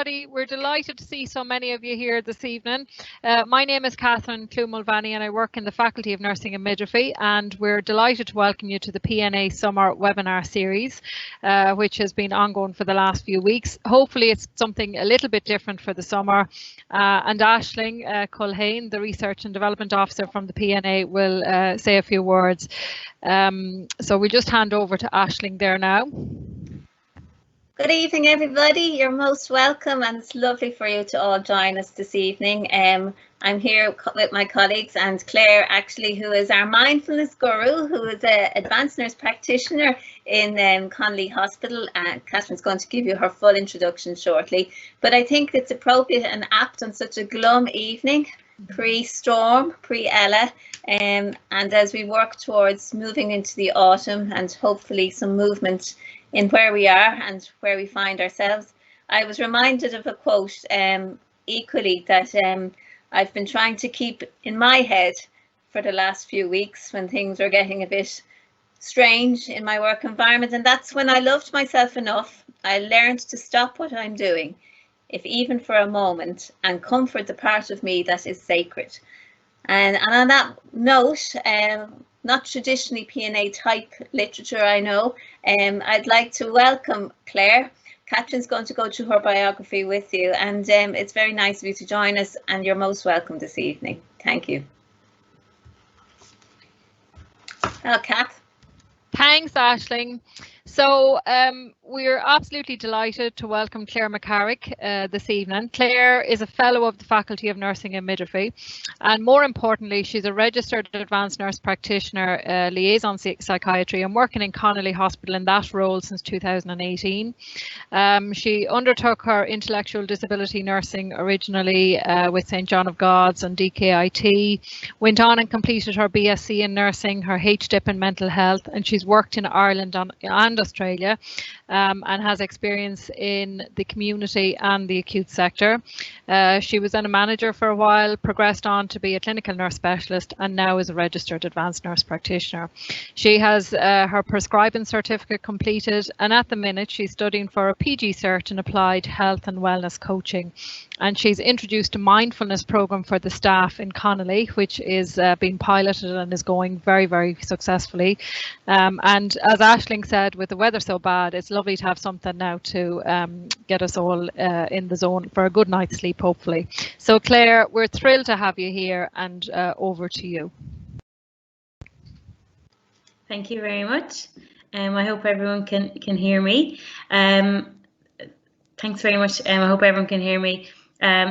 everybody. We're delighted to see so many of you here this evening. My name is Catherine Clue-Mulvaney and I work in the Faculty of Nursing and Midwifery, and we're delighted to welcome you to the PNA Summer Webinar Series, which has been ongoing for the last few weeks. Hopefully it's something a little bit different for the summer, and Aisling Culhane, the Research and Development Officer from the PNA, will say a few words. So we'll just hand over to Aisling there now. Good evening, everybody. You're most welcome, and it's lovely for you to all join us this evening. I'm here with my colleagues and Claire, actually, who is our mindfulness guru, who is an advanced nurse practitioner in Connolly Hospital. Catherine's going to give you her full introduction shortly, but I think it's appropriate and apt on such a glum evening, pre-storm, pre-Ella, and as we work towards moving into the autumn and hopefully some movement in where we are and where we find ourselves. I was reminded of a quote equally that I've been trying to keep in my head for the last few weeks when things are getting a bit strange in my work environment, and that's when I loved myself enough, I learned to stop what I'm doing, if even for a moment, and comfort the part of me that is sacred. And on that note, not traditionally PNA type literature, I know. I'd like to welcome Claire. Catherine's going to go through her biography with you, and it's very nice of you to join us, and you're most welcome this evening. Thank you. Hello, Kath. Thanks, Aisling. So we're absolutely delighted to welcome Claire McCarrick this evening. Claire is a fellow of the Faculty of Nursing and Midwifery, and more importantly, she's a registered advanced nurse practitioner, liaison psychiatry, and working in Connolly Hospital in that role since 2018. She undertook her intellectual disability nursing originally with St John of God's and DKIT, went on and completed her BSc in nursing, her HDIP in mental health, and she's worked in Ireland and Australia, and has experience in the community and the acute sector. She was then a manager for a while, progressed on to be a clinical nurse specialist, and now is a registered advanced nurse practitioner. She has her prescribing certificate completed, and at the minute she's studying for a PG cert in applied health and wellness coaching. And she's introduced a mindfulness program for the staff in Connolly, which is being piloted and is going very, very successfully. And as Aisling said, with the weather so bad, it's lovely to have something now to get us all in the zone for a good night's sleep, hopefully. So Claire, we're thrilled to have you here, and over to you. Thank you very much. I hope everyone can hear me. Thanks very much. I hope everyone can hear me.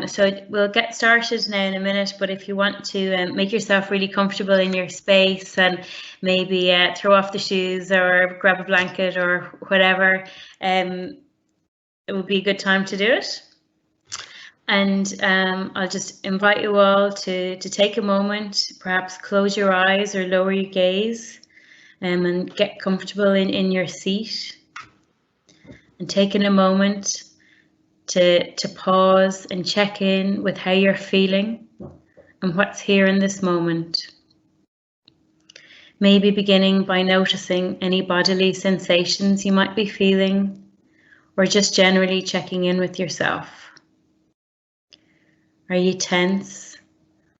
So we'll get started now in a minute, but if you want to make yourself really comfortable in your space and maybe throw off the shoes or grab a blanket or whatever, it would be a good time to do it. And I'll just invite you all to take a moment, perhaps close your eyes or lower your gaze, and get comfortable in your seat, and taking a moment to pause and check in with how you're feeling and what's here in this moment. Maybe beginning by noticing any bodily sensations you might be feeling, or just generally checking in with yourself. Are you tense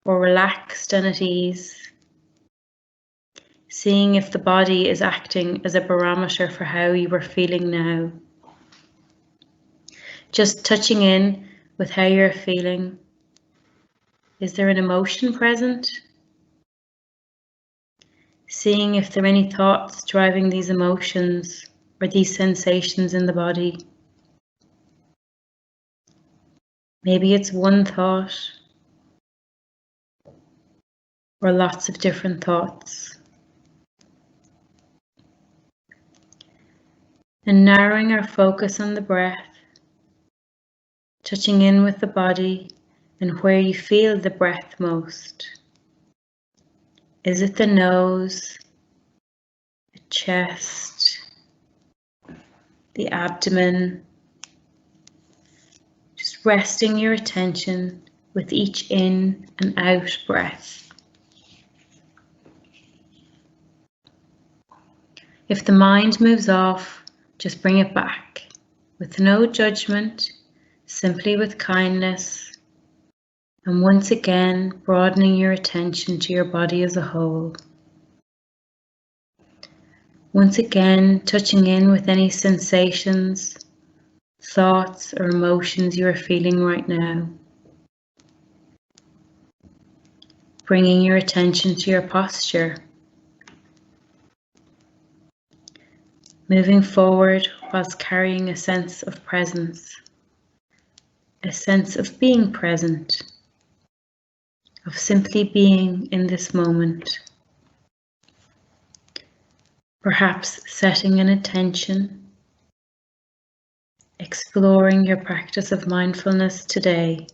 or relaxed and at ease? Seeing if the body is acting as a barometer for how you are feeling now. Just touching in with how you're feeling. Is there an emotion present? Seeing if there are any thoughts driving these emotions or these sensations in the body. Maybe it's one thought or lots of different thoughts. And narrowing our focus on the breath, touching in with the body and where you feel the breath most. Is it the nose, the chest, the abdomen? Just resting your attention with each in and out breath. If the mind moves off, just bring it back with no judgment, simply with kindness, and once again broadening your attention to your body as a whole. Once again touching in with any sensations, thoughts or emotions you are feeling right now. Bringing your attention to your posture. Moving forward whilst carrying a sense of presence, a sense of being present, of simply being in this moment. Perhaps setting an intention, exploring your practice of mindfulness today,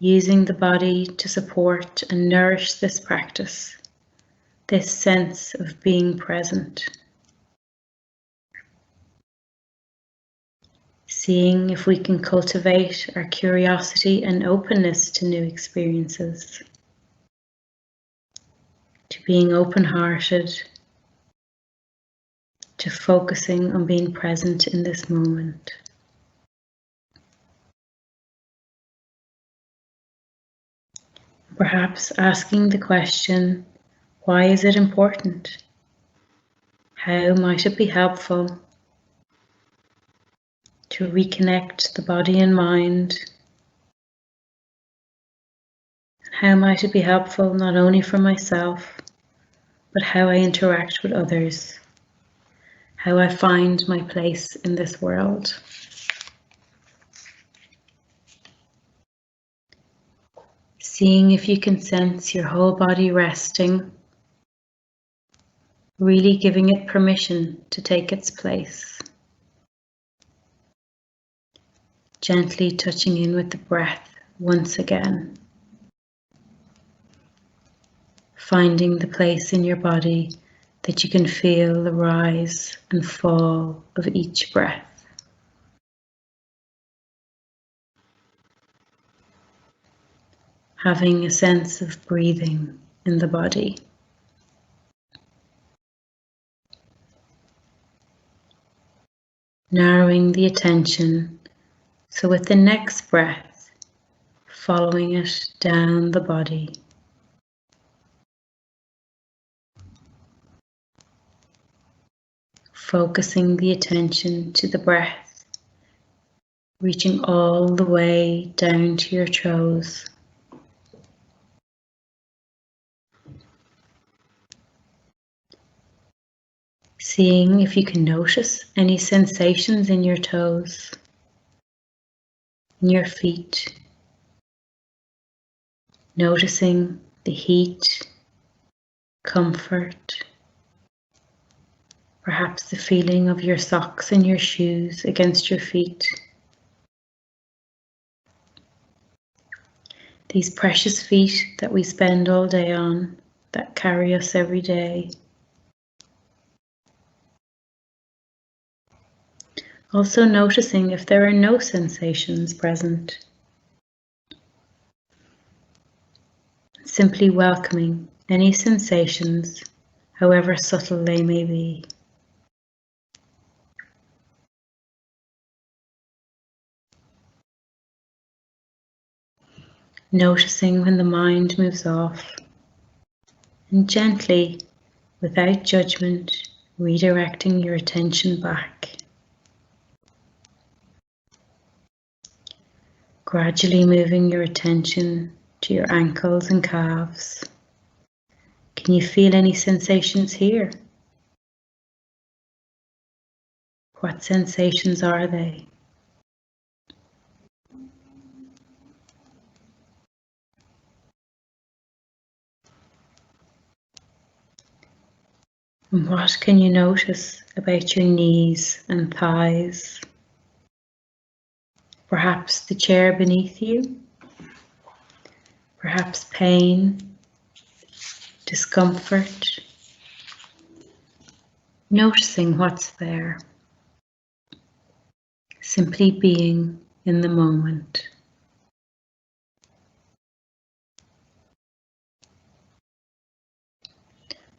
using the body to support and nourish this practice, this sense of being present. Seeing if we can cultivate our curiosity and openness to new experiences, to being open-hearted, to focusing on being present in this moment. Perhaps asking the question, why is it important? How might it be helpful to reconnect the body and mind? How might it be helpful not only for myself, but how I interact with others, how I find my place in this world? Seeing if you can sense your whole body resting, really giving it permission to take its place. Gently touching in with the breath once again. Finding the place in your body that you can feel the rise and fall of each breath. Having a sense of breathing in the body. Narrowing the attention, so with the next breath, following it down the body. Focusing the attention to the breath, reaching all the way down to your toes. Seeing if you can notice any sensations in your toes, in your feet. Noticing the heat, comfort, perhaps the feeling of your socks and your shoes against your feet. These precious feet that we spend all day on, that carry us every day. Also noticing if there are no sensations present. Simply welcoming any sensations, however subtle they may be. Noticing when the mind moves off, and gently, without judgment, redirecting your attention back. Gradually moving your attention to your ankles and calves. Can you feel any sensations here? What sensations are they? And what can you notice about your knees and thighs? Perhaps the chair beneath you? Perhaps pain, discomfort? Noticing what's there. Simply being in the moment.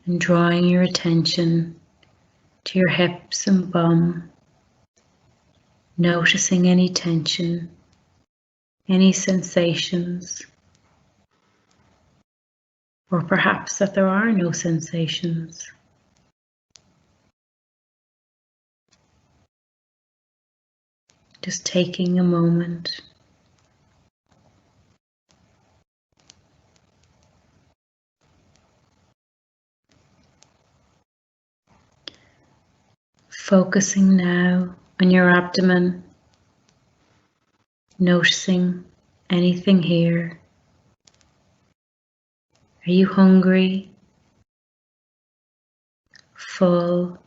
And drawing your attention to your hips and bum, Noticing any tension, any sensations, or perhaps that there are no sensations. Just taking a moment. Focusing now on your abdomen, noticing anything here. Are you hungry? Full?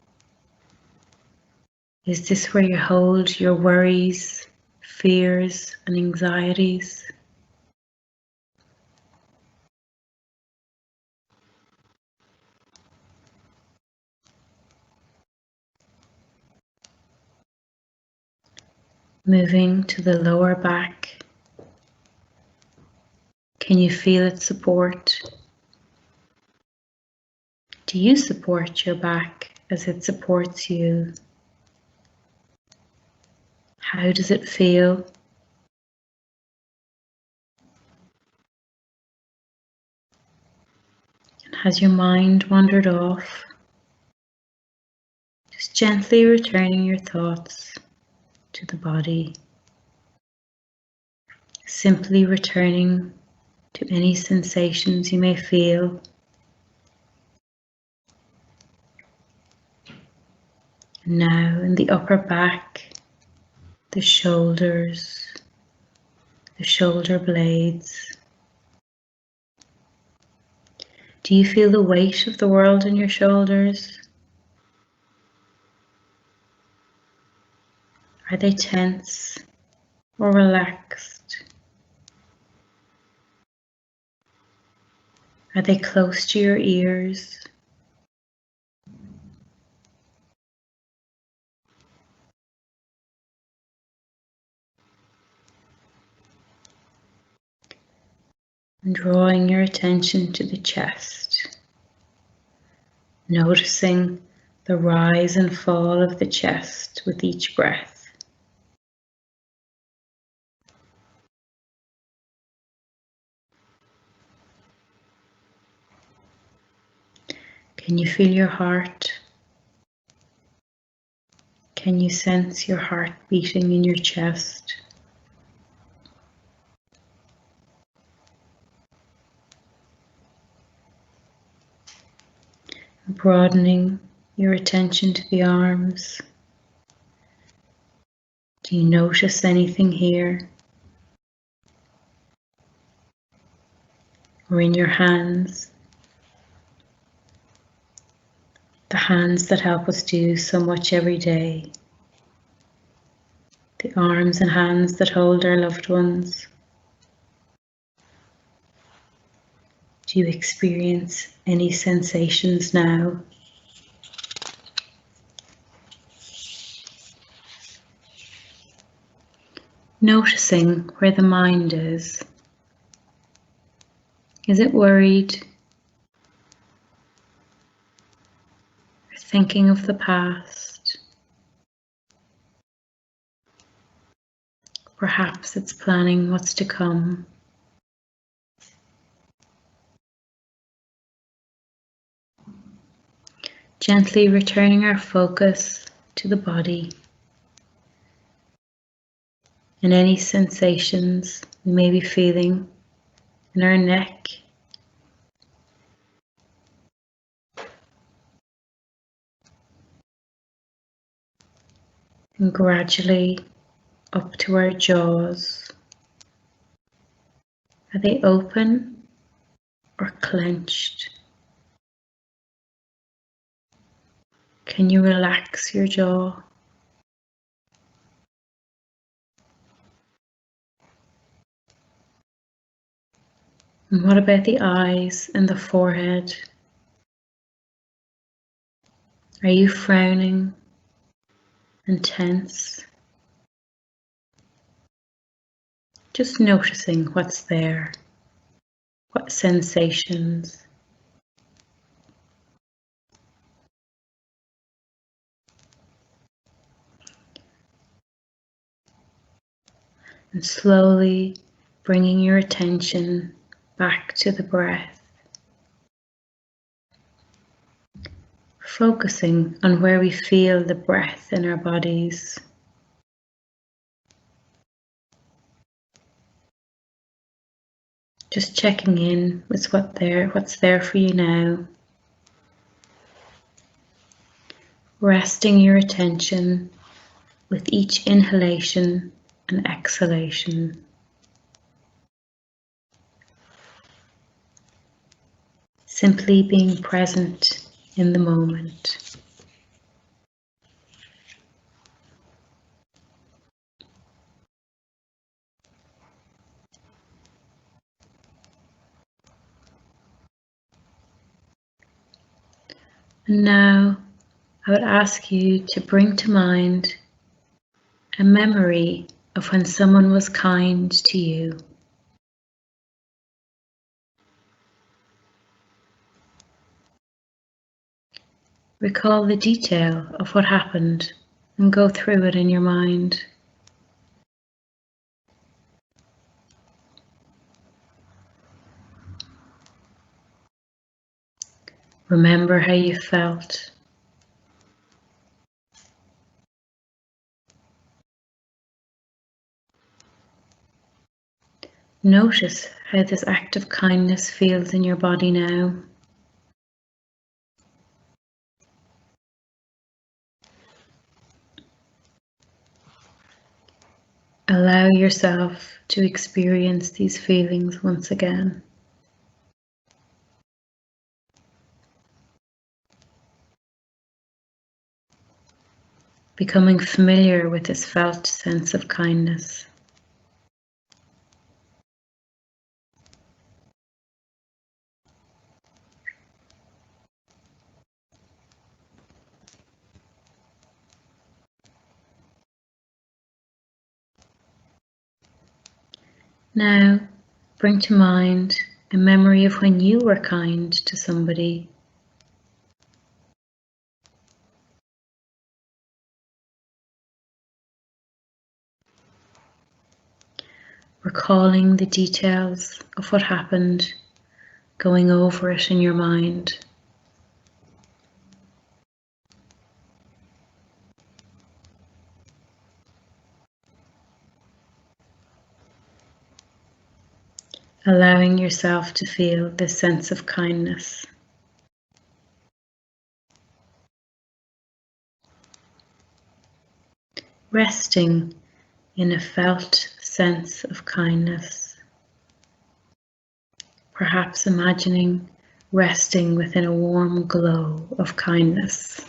Is this where you hold your worries, fears, and anxieties? Moving to the lower back. Can you feel its support? Do you support your back as it supports you? How does it feel? And has your mind wandered off? Just gently returning your thoughts to the body. Simply returning to any sensations you may feel. And now in the upper back, the shoulders, the shoulder blades. Do you feel the weight of the world on your shoulders? Are they tense or relaxed? Are they close to your ears? And drawing your attention to the chest, noticing the rise and fall of the chest with each breath. Can you feel your heart? Can you sense your heart beating in your chest? Broadening your attention to the arms. Do you notice anything here? Or in your hands? The hands that help us do so much every day. The arms and hands that hold our loved ones. Do you experience any sensations now? Noticing where the mind is. Is it worried? Or thinking of the past? Perhaps it's planning what's to come. Gently returning our focus to the body and any sensations we may be feeling in our neck, and gradually up to our jaws. Are they open or clenched? Can you relax your jaw? And what about the eyes and the forehead? Are you frowning and tense? Just noticing what's there, what sensations. and slowly bringing your attention back to the breath, focusing on where we feel the breath in our bodies. Just checking in with what's there for you now. Resting your attention with each inhalation and exhalation. Simply being present in the moment. And now I would ask you to bring to mind a memory of when someone was kind to you. Recall the detail of what happened and go through it in your mind. Remember how you felt. Notice how this act of kindness feels in your body now. Allow yourself to experience these feelings once again. Becoming familiar with this felt sense of kindness. Now, bring to mind a memory of when you were kind to somebody. Recalling the details of what happened, going over it in your mind. Allowing yourself to feel this sense of kindness. Resting in a felt sense of kindness. Perhaps imagining resting within a warm glow of kindness.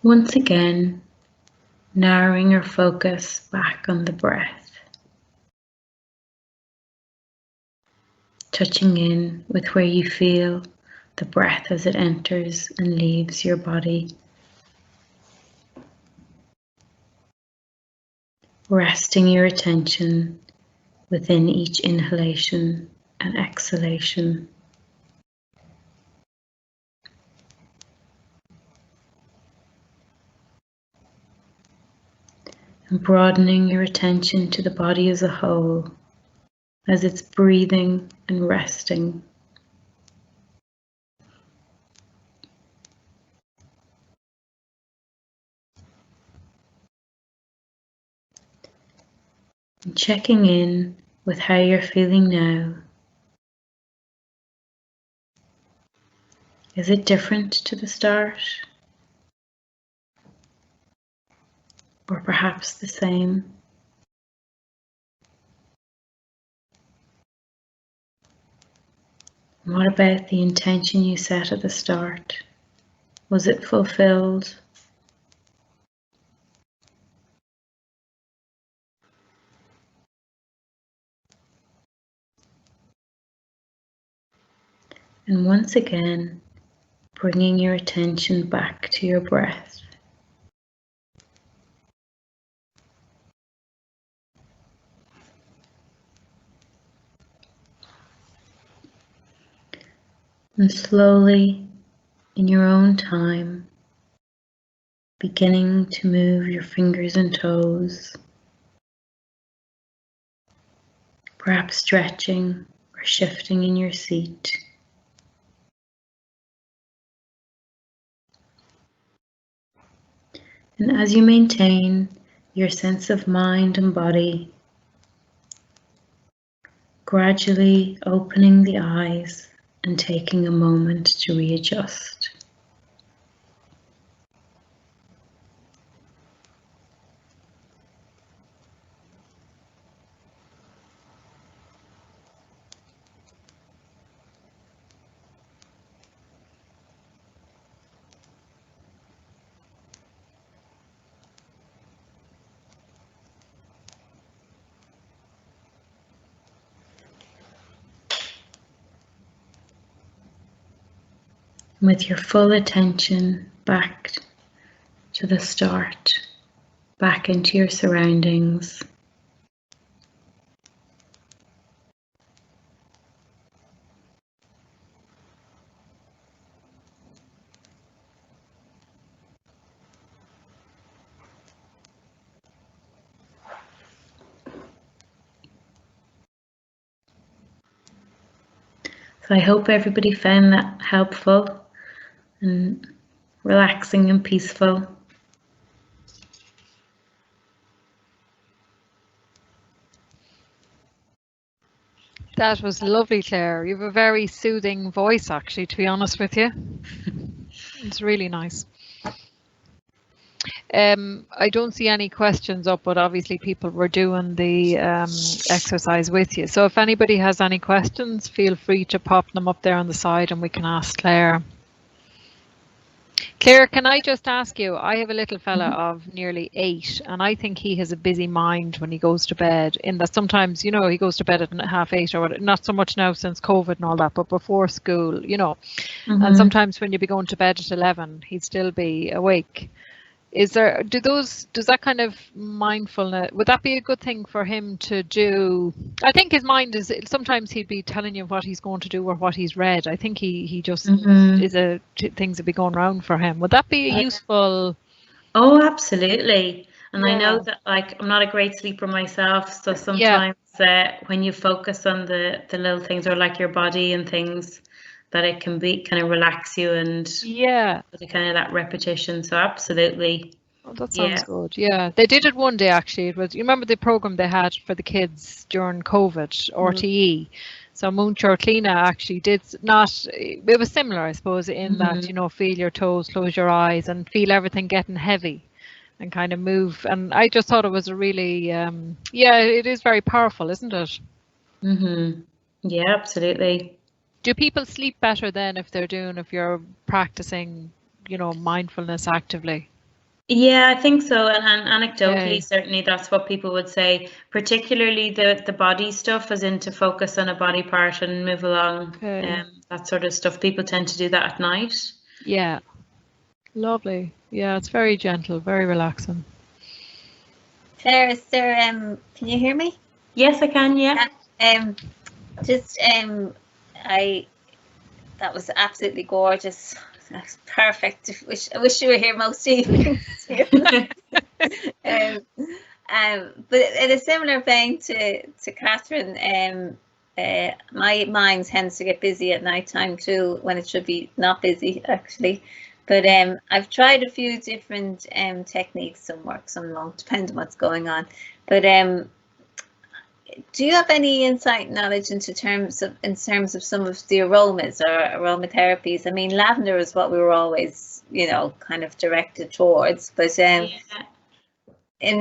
Once again, narrowing your focus back on the breath, touching in with where you feel the breath as it enters and leaves your body. Resting your attention within each inhalation and exhalation. And broadening your attention to the body as a whole, as it's breathing and resting. And checking in with how you're feeling now. Is it different to the start? Or perhaps the same? What about the intention you set at the start? Was it fulfilled? And once again, bringing your attention back to your breath. And slowly, in your own time, beginning to move your fingers and toes, perhaps stretching or shifting in your seat. And as you maintain your sense of mind and body, gradually opening the eyes and taking a moment to readjust. With your full attention back to the start, back into your surroundings. So I hope everybody found that helpful and relaxing and peaceful. That was lovely, Claire. You have a very soothing voice, actually, to be honest with you. It's really nice. I don't see any questions up, but obviously people were doing the exercise with you. So if anybody has any questions, feel free to pop them up there on the side and we can ask Claire. Claire, can I just ask you, I have a little fella of nearly 8 and I think he has a busy mind when he goes to bed, in that sometimes, you know, he goes to bed at 8:30 or whatever, not so much now since COVID and all that, but before school, you know, and sometimes when you'd be going to bed at 11, he'd still be awake. Is there, does that kind of mindfulness, would that be a good thing for him to do? I think his mind is, sometimes he'd be telling you what he's going to do or what he's read. I think he just is things that be going around for him. Would that be useful? Oh, absolutely. And I know that, like, I'm not a great sleeper myself, so sometimes when you focus on the little things, or like your body and things, that it can be kind of relax you and kind of that repetition. So absolutely. Oh, that sounds good. Yeah, they did it one day actually. It was, you remember the program they had for the kids during COVID, RTE. So Moonshore Cleana actually did not, it was similar, I suppose, in that, you know, feel your toes, close your eyes and feel everything getting heavy and kind of move. And I just thought it was a really, it is very powerful, isn't it? Yeah, absolutely. Do people sleep better then if you're practicing, you know, mindfulness actively? Yeah, I think so. And anecdotally, certainly that's what people would say, particularly the body stuff, as in to focus on a body part and move along, that sort of stuff. People tend to do that at night. Yeah. Lovely. Yeah, it's very gentle, very relaxing. Claire, is there, can you hear me? Yes, I can, yeah. That was absolutely gorgeous. That's perfect. I wish you were here most evenings. But in a similar vein to Catherine, my mind tends to get busy at night time too, when it should be not busy actually. But I've tried a few different techniques. Some work, some don't, depending on what's going on. But do you have any insight knowledge in terms of some of the aromas or aromatherapies? I mean, lavender is what we were always, you know, kind of directed towards. But in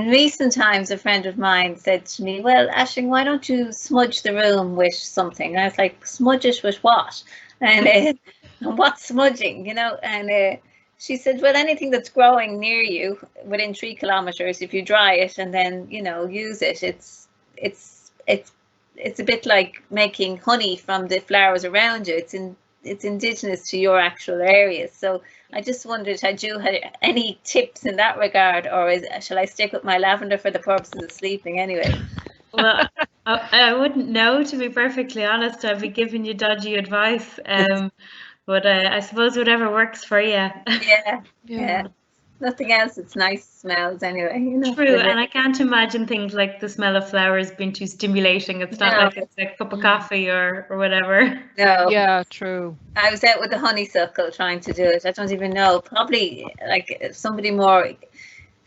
recent times, a friend of mine said to me, "Well, Aisling, why don't you smudge the room with something?" And I was like, "Smudge it with what?" And what's smudging, you know? And she said, "Well, anything that's growing near you within 3 kilometers, if you dry it and then, you know, use it, it's a bit like making honey from the flowers around you. It's indigenous to your actual areas." So I just wondered, had you had any tips in that regard, or shall I stick with my lavender for the purposes of sleeping anyway? Well, I wouldn't know, to be perfectly honest. I'd be giving you dodgy advice. But I suppose whatever works for you. Yeah. Nothing else. It's nice smells anyway. You know. True, and I can't imagine things like the smell of flowers being too stimulating. It's not like it's a cup of coffee or whatever. No. Yeah, true. I was out with the honeysuckle trying to do it. I don't even know. Probably like somebody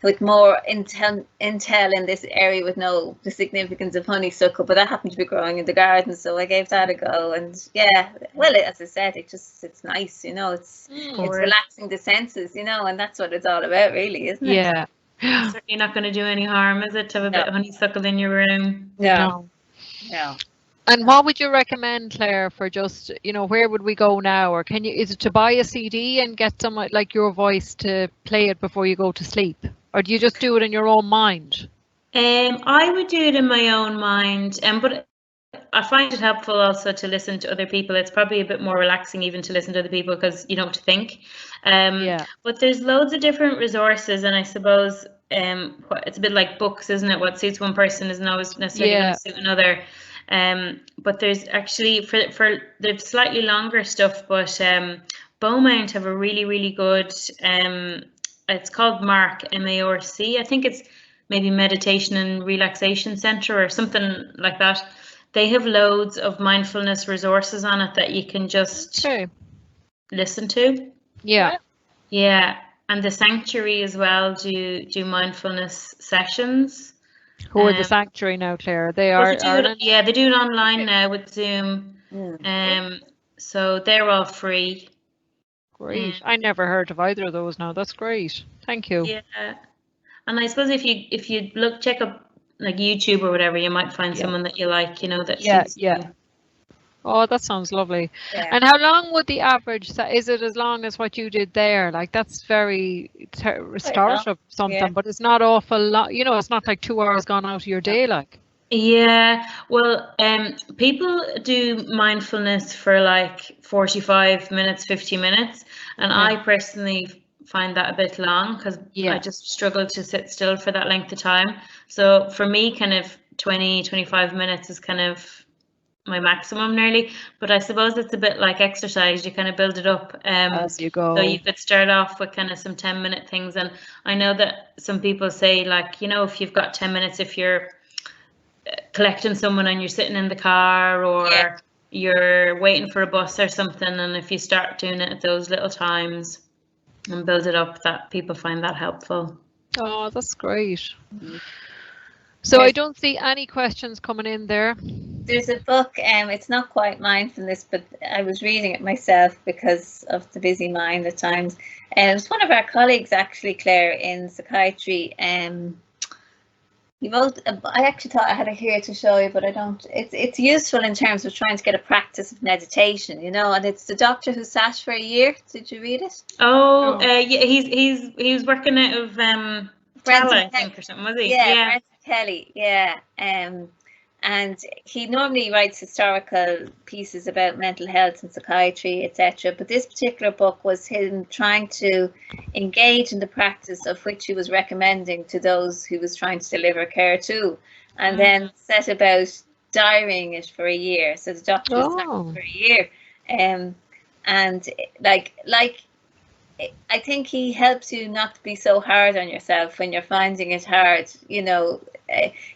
with more intel in this area would know the significance of honeysuckle, but that happened to be growing in the garden, so I gave that a go. And yeah, well, as I said, it's nice, you know, it's relaxing the senses, you know, and that's what it's all about, really, isn't it? Yeah. It's certainly not going to do any harm, is it, to have a bit of honeysuckle in your room? No. And what would you recommend, Claire, for just, you know, where would we go now? Or is it to buy a CD and get someone like your voice to play it before you go to sleep? Or do you just do it in your own mind? I would do it in my own mind, but I find it helpful also to listen to other people. It's probably a bit more relaxing even to listen to other people because you don't have to think. But there's loads of different resources, and I suppose it's a bit like books, isn't it? What suits one person isn't always necessarily going to suit another. But there's actually for the slightly longer stuff, but Beaumont have a really good it's called MARC, M-A-R-C. I think it's maybe Meditation and Relaxation Center or something like that. They have loads of mindfulness resources on it that you can just listen to. Yeah. And the Sanctuary as well do mindfulness sessions. Who are the Sanctuary now, Claire? They are they do it online now with Zoom. So they're all free. Great. I never heard of either of those now. That's great. Thank you. Yeah. And I suppose if you check up like YouTube or whatever, you might find someone that you like, you know, that suits you. Oh, that sounds lovely. And how long would the average, is it as long as what you did there? Like that's very restorative something, but it's not awful lot, you know, it's not like 2 hours gone out of your day, like. Yeah, well, people do mindfulness for like 45 minutes, 50 minutes, and I personally find that a bit long because I just struggle to sit still for that length of time. So for me, kind of 20, 25 minutes is kind of my maximum nearly, but I suppose it's a bit like exercise. You kind of build it up as you go. So you could start off with kind of some 10-minute things, and I know that some people say, like, you know, if you've got 10 minutes, if you're collecting someone and you're sitting in the car or you're waiting for a bus or something, and if you start doing it at those little times and build it up, that people find that helpful. Oh, that's great. So I don't see any questions coming in there. There's a book, it's not quite mindfulness, but I was reading it myself because of the busy mind at times. It's one of our colleagues, actually, Claire, in psychiatry. I actually thought I had it here to show you, but I don't. It's useful in terms of trying to get a practice of meditation, you know. And it's The Doctor Who Sat for a Year. Did you read it? Yeah, he was working out of Tala, I think, or something, was he? Yeah. Kelly. Yeah. And he normally writes historical pieces about mental health and psychiatry, etc. But this particular book was him trying to engage in the practice of which he was recommending to those he was trying to deliver care to, and then set about diarying it for a year. So the doctor was for a year, and like I think he helps you not to be so hard on yourself when you're finding it hard. You know,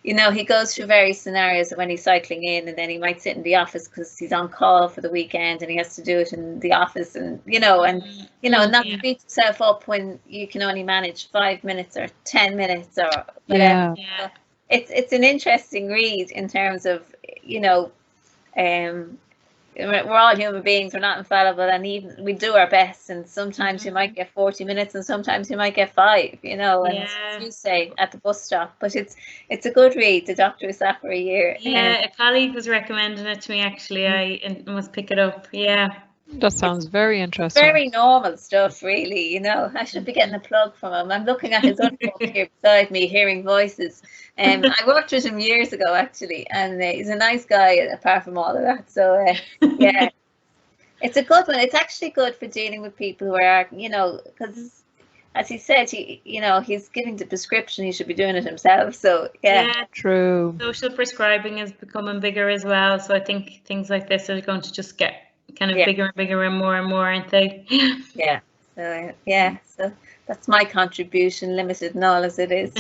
he goes through various scenarios when he's cycling in, and then he might sit in the office because he's on call for the weekend and he has to do it in the office, and not to beat himself up when you can only manage 5 minutes or 10 minutes or whatever. So it's an interesting read in terms of, we're all human beings, we're not infallible, and even we do our best, and sometimes you might get 40 minutes and sometimes you might get 5, and as you say, at the bus stop. But it's a good read, The Doctor Who Sat for a Year. A colleague was recommending it to me, actually. I must pick it up. That sounds very interesting. Very normal stuff, really. I should be getting a plug from him. I'm looking at his other book here beside me, Hearing Voices. I worked with him years ago, actually, and he's a nice guy apart from all of that. So, it's a good one. It's actually good for dealing with people who are, because as he said, he's giving the prescription, he should be doing it himself. So, true. Social prescribing is becoming bigger as well. So I think things like this are going to just get kind of bigger and bigger and more, aren't they? Yeah. So so that's my contribution, limited and all as it is.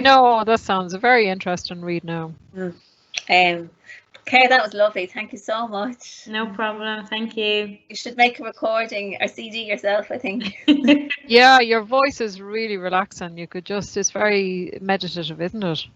No, that sounds a very interesting read now. Claire, that was lovely. Thank you so much. No problem. Thank you. You should make a recording or CD yourself, I think. Yeah, your voice is really relaxing. You could just, it's very meditative, isn't it?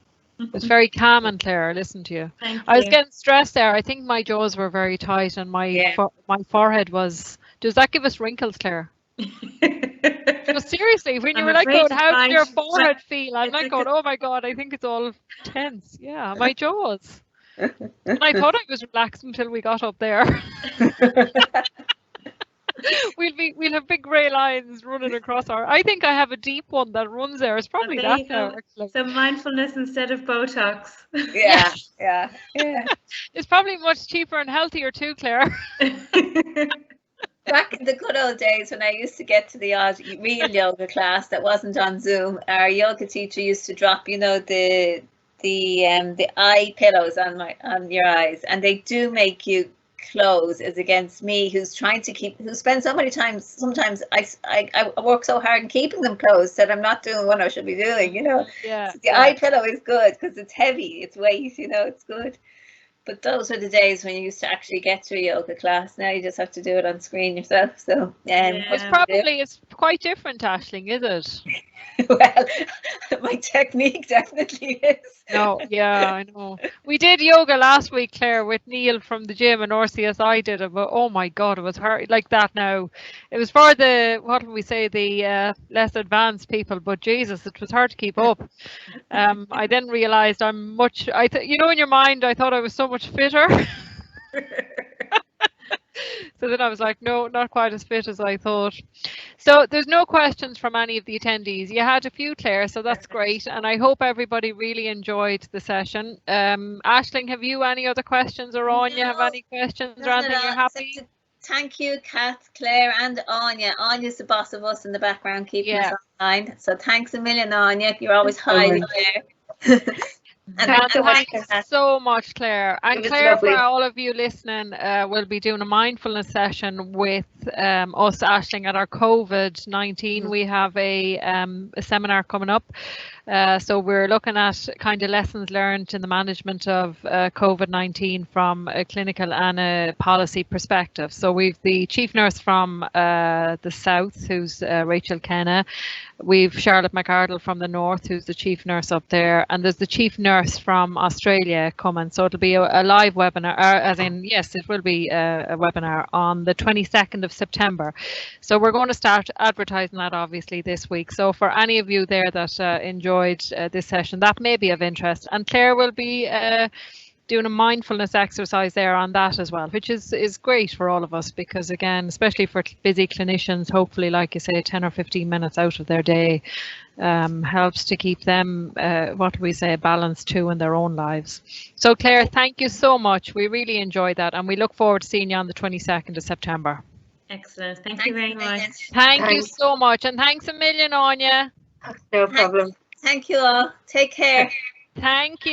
It's very calm and clear. Listen to you. Thank you. I was getting stressed there. I think my jaws were very tight and my my forehead was. Does that give us wrinkles, Claire? No, seriously, when you were like going, how does your forehead feel? I'm like going, oh my God, I think it's all tense. Yeah, my jaws. And I thought I was relaxed until we got up there. We'll have big grey lines running across our. I think I have a deep one that runs there. It's probably that now, actually. So mindfulness instead of Botox. Yeah. It's probably much cheaper and healthier too, Claire. Back in the good old days when I used to get to the odd real yoga class that wasn't on Zoom, our yoga teacher used to drop, you know, the eye pillows on your eyes, and they do make you close, as against me, who spends so many times. Sometimes I work so hard in keeping them closed that I'm not doing what I should be doing, you know. Yeah. So the eye pillow is good because it's heavy, it's weight, you know, it's good. But those were the days when you used to actually get to a yoga class. Now you just have to do it on screen yourself. So it's quite different, Aisling, is it? Well, my technique definitely is. No, yeah, I know. We did yoga last week, Claire, with Neil from the gym, and RCSI did it, but oh my God, it was hard like that now. It was for the, what do we say, the less advanced people, but Jesus, it was hard to keep up. I then realised I'm much, you know, in your mind, I thought I was so much fitter. So then I was like, no, not quite as fit as I thought. So there's no questions from any of the attendees. You had a few, Claire, so that's great. And I hope everybody really enjoyed the session. Aisling, have you any other questions, or Anya have any questions or anything? You're happy? Thank you, Kath, Claire and Anya. Anya's the boss of us in the background, keeping us online. So thanks a million, Anya. You're always hiding there. Thank you so much, Claire. And Claire, lovely. For all of you listening, we'll be doing a mindfulness session with us, Aisling, at our COVID-19. We have a seminar coming up. So we're looking at kind of lessons learned in the management of COVID-19 from a clinical and a policy perspective. So we've the chief nurse from the south, who's Rachel Kenna. We've Charlotte McCarrick from the north, who's the chief nurse up there, and there's the chief nurse from Australia coming. So it'll be a live webinar, as in, yes, it will be a webinar on the 22nd of September. So we're going to start advertising that obviously this week. So for any of you there that enjoyed this session, that may be of interest. And Claire will be doing a mindfulness exercise there on that as well, which is great for all of us, because again, especially for busy clinicians, hopefully, like you say, 10 or 15 minutes out of their day helps to keep them, what do we say, balanced too in their own lives. So Claire, thank you so much. We really enjoyed that, and we look forward to seeing you on the 22nd of September. Excellent. Thank you very much. Thank you so much, and thanks a million, Anya. No problem. Thank you all. Take care. Thank you.